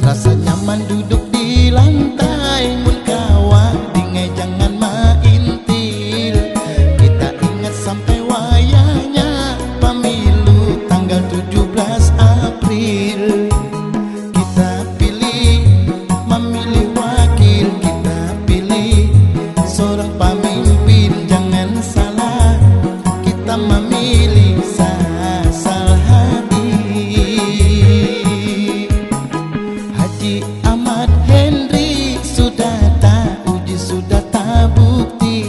Rasa nyaman duduk di lantai, mun kawa dingai jangan maintil. Kita ingat sampai wayahnya pemilu tanggal 17 April. Kita pilih memilih wakil, kita pilih seorang pemimpin, jangan salah kita memilih asal hati. Haji Ahmad Henry sudah tak uji, sudah tak bukti.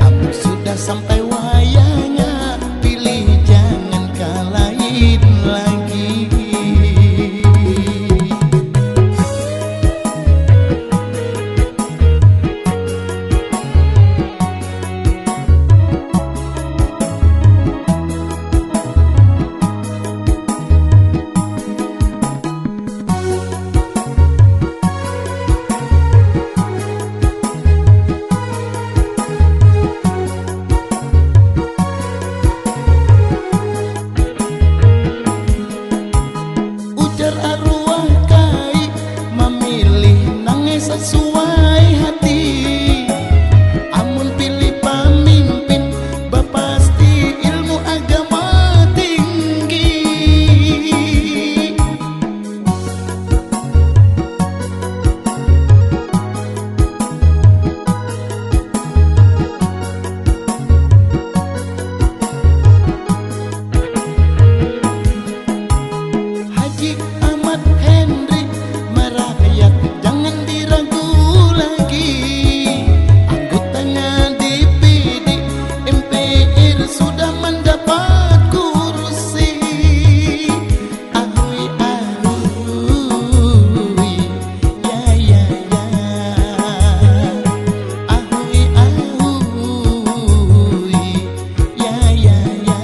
Amun sudah sampai wayahnya, pilih jangan kalahin lagi. Arwah kai memilih nangis sesuai hati. Amun pilih pemimpin bapasti ilmu agama tinggi. Haji Ahmad Henry merakyat, jangan diragu lagi. Anggotanya DPD MPR sudah mendapat kursi. Ahui ahui, ya ya ya. Ahui ahui, ya ya ya.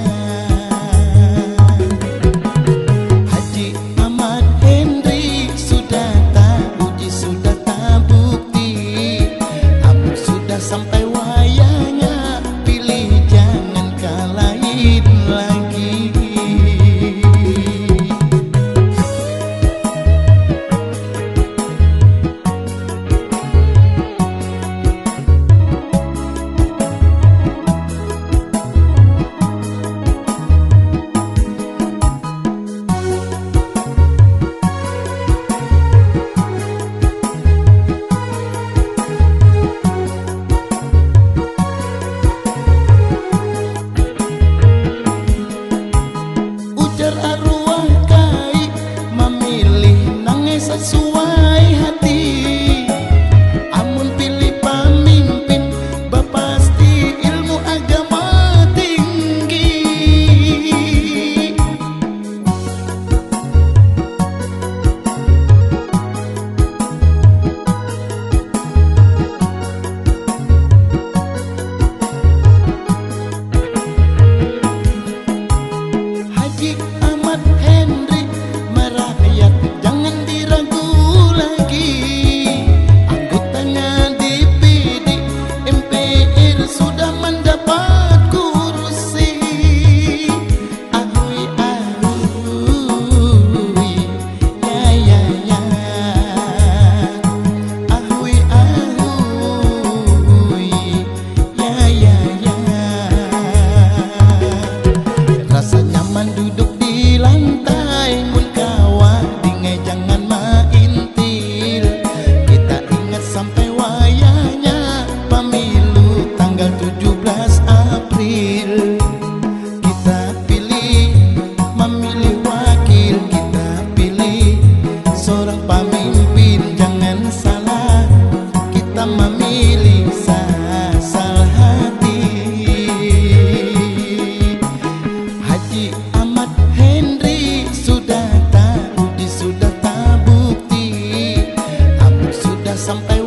Haji Ahmad Henry sudah tak uji, sudah tak bukti. Amun sudah sampai wayahnya, pilih jangan kalahin lagi. Arwah kai memilih nangis sesuai hati. Amun pilih pemimpin bapasti ilmu agama tinggi. Haji Ahmad Henry merakyat, jangan diragu lagi. Anggotanya DPD MPR sudah mendapat kursi. Ahui ahui, ya ya ya. Ahui ahui, ya ya ya. Rasa nyaman duduk di lantai, mun kawa dingai jangan maintil. Kita ingat sampai wayahnya pemilu tanggal 17 April. Kita pilih memilih wakil, kita pilih seorang pemimpin, jangan salah kita memilih asal hati. Haji Ahmad Henry sudah tak uji, sudah tak bukti. Amun sudah sampai